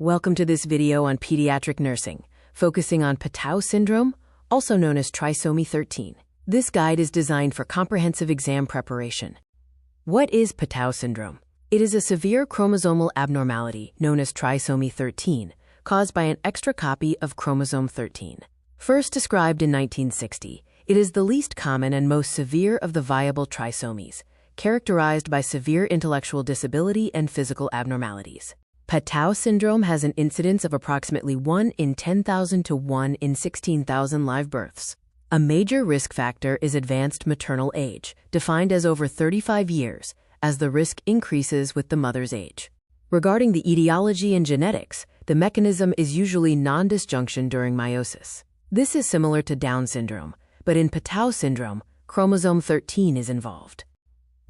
Welcome to this video on pediatric nursing, focusing on Patau syndrome, also known as Trisomy 13. This guide is designed for comprehensive exam preparation. What is Patau syndrome? It is a severe chromosomal abnormality known as Trisomy 13, caused by an extra copy of chromosome 13. First described in 1960, it is the least common and most severe of the viable trisomies, characterized by severe intellectual disability and physical abnormalities. Patau syndrome has an incidence of approximately 1 in 10,000 to 1 in 16,000 live births. A major risk factor is advanced maternal age, defined as over 35 years, as the risk increases with the mother's age. Regarding the etiology and genetics, the mechanism is usually non-disjunction during meiosis. This is similar to Down syndrome, but in Patau syndrome, chromosome 13 is involved.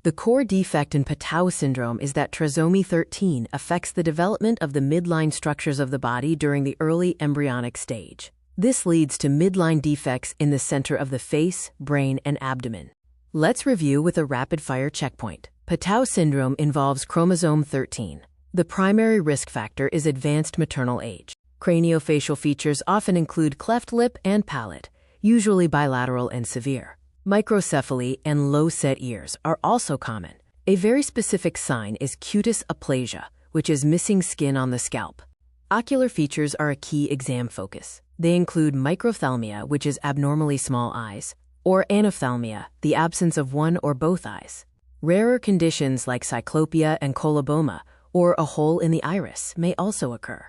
The core defect in Patau syndrome is that trisomy 13 affects the development of the midline structures of the body during the early embryonic stage. This leads to midline defects in the center of the face, brain, and abdomen. Let's review with a rapid-fire checkpoint. Patau syndrome involves chromosome 13. The primary risk factor is advanced maternal age. Craniofacial features often include cleft lip and palate, usually bilateral and severe. Microcephaly and low-set ears are also common. A very specific sign is cutis aplasia, which is missing skin on the scalp. Ocular features are a key exam focus. They include microphthalmia, which is abnormally small eyes, or anophthalmia, the absence of one or both eyes. Rarer conditions like cyclopia and coloboma, or a hole in the iris, may also occur.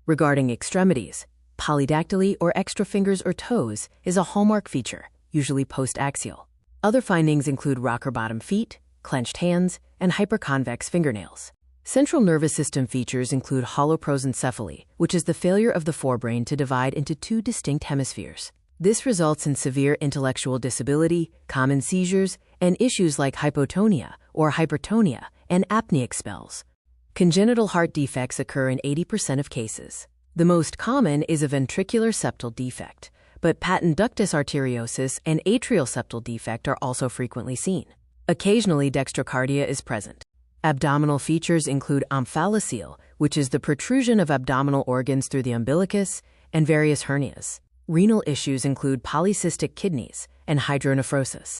Regarding extremities, polydactyly or extra fingers or toes is a hallmark feature, usually post-axial. Other findings include rocker bottom feet, clenched hands, and hyperconvex fingernails. Central nervous system features include holoprosencephaly, which is the failure of the forebrain to divide into two distinct hemispheres. This results in severe intellectual disability, common seizures, and issues like hypotonia or hypertonia and apneic spells. Congenital heart defects occur in 80% of cases. The most common is a ventricular septal defect, but patent ductus arteriosus and atrial septal defect are also frequently seen. Occasionally, dextrocardia is present. Abdominal features include omphalocele, which is the protrusion of abdominal organs through the umbilicus, and various hernias. Renal issues include polycystic kidneys and hydronephrosis.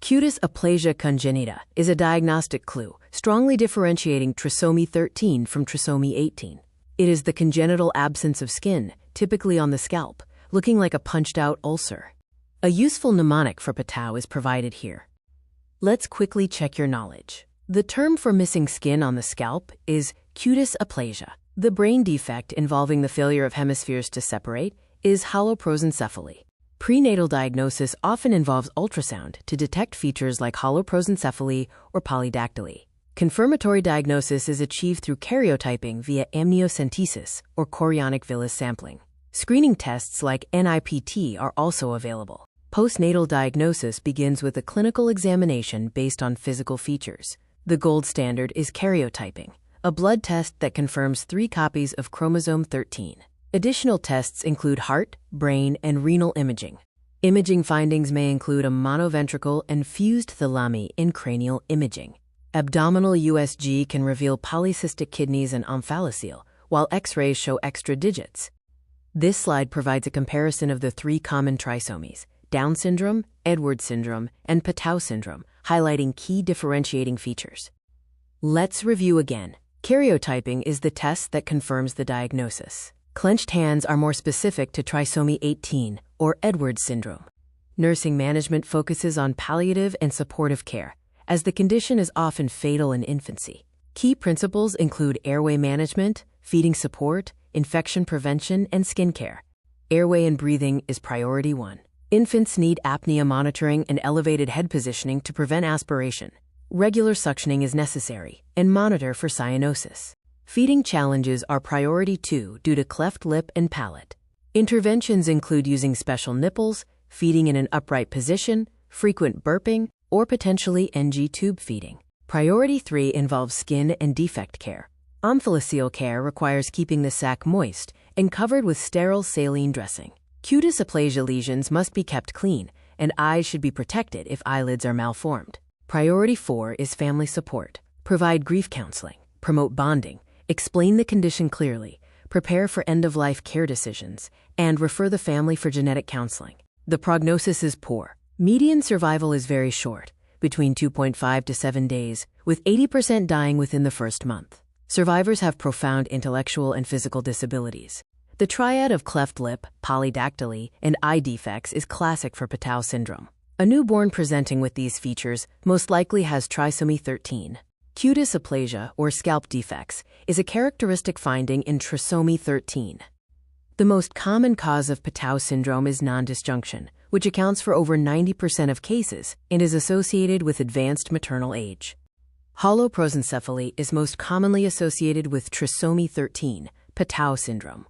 Cutis aplasia congenita is a diagnostic clue, strongly differentiating trisomy 13 from trisomy 18. It is the congenital absence of skin, typically on the scalp, looking like a punched-out ulcer. A useful mnemonic for Patau is provided here. Let's quickly check your knowledge. The term for missing skin on the scalp is cutis aplasia. The brain defect involving the failure of hemispheres to separate is holoprosencephaly. Prenatal diagnosis often involves ultrasound to detect features like holoprosencephaly or polydactyly. Confirmatory diagnosis is achieved through karyotyping via amniocentesis or chorionic villus sampling. Screening tests like NIPT are also available. Postnatal diagnosis begins with a clinical examination based on physical features. The gold standard is karyotyping, a blood test that confirms 3 copies of chromosome 13. Additional tests include heart, brain, and renal imaging. Imaging findings may include a monoventricle and fused thalami in cranial imaging. Abdominal USG can reveal polycystic kidneys and omphalocele, while X-rays show extra digits. This slide provides a comparison of the 3 common trisomies, Down syndrome, Edwards syndrome, and Patau syndrome, highlighting key differentiating features. Let's review again. Karyotyping is the test that confirms the diagnosis. Clenched hands are more specific to trisomy 18, or Edwards syndrome. Nursing management focuses on palliative and supportive care, as the condition is often fatal in infancy. Key principles include airway management, feeding support, infection prevention, and skincare. Airway and breathing is priority 1. Infants need apnea monitoring and elevated head positioning to prevent aspiration. Regular suctioning is necessary, and monitor for cyanosis. Feeding challenges are priority 2 due to cleft lip and palate. Interventions include using special nipples, feeding in an upright position, frequent burping, or potentially NG tube feeding. Priority 3 involves skin and defect care. Omphalocele care requires keeping the sac moist and covered with sterile saline dressing. Cutis aplasia lesions must be kept clean, and eyes should be protected if eyelids are malformed. Priority 4 is family support. Provide grief counseling, promote bonding, explain the condition clearly, prepare for end-of-life care decisions, and refer the family for genetic counseling. The prognosis is poor. Median survival is very short, between 2.5 to 7 days, with 80% dying within the first month. Survivors have profound intellectual and physical disabilities. The triad of cleft lip, polydactyly, and eye defects is classic for Patau syndrome. A newborn presenting with these features most likely has trisomy 13. Cutis aplasia, or scalp defects, is a characteristic finding in trisomy 13. The most common cause of Patau syndrome is non-disjunction, which accounts for over 90% of cases and is associated with advanced maternal age. Holoprosencephaly is most commonly associated with trisomy 13, Patau syndrome.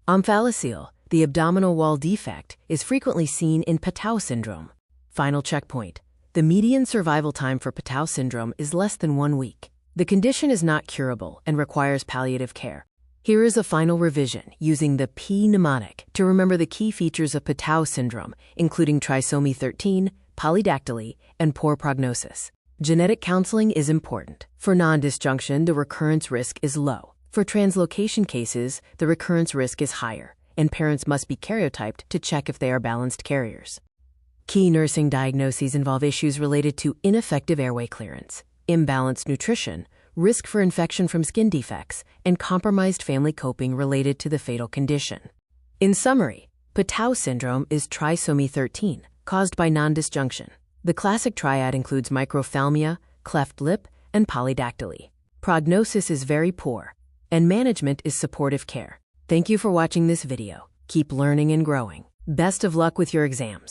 Omphalocele, the abdominal wall defect, is frequently seen in Patau syndrome. Final checkpoint. The median survival time for Patau syndrome is less than 1 week. The condition is not curable and requires palliative care. Here is a final revision using the P mnemonic to remember the key features of Patau syndrome, including trisomy 13, polydactyly, and poor prognosis. Genetic counseling is important. For non-disjunction, the recurrence risk is low. For translocation cases, the recurrence risk is higher, and parents must be karyotyped to check if they are balanced carriers. Key nursing diagnoses involve issues related to ineffective airway clearance, imbalanced nutrition, risk for infection from skin defects, and compromised family coping related to the fatal condition. In summary, Patau syndrome is trisomy 13, caused by non-disjunction. The classic triad includes microphthalmia, cleft lip, and polydactyly. Prognosis is very poor, and management is supportive care. Thank you for watching this video. Keep learning and growing. Best of luck with your exams.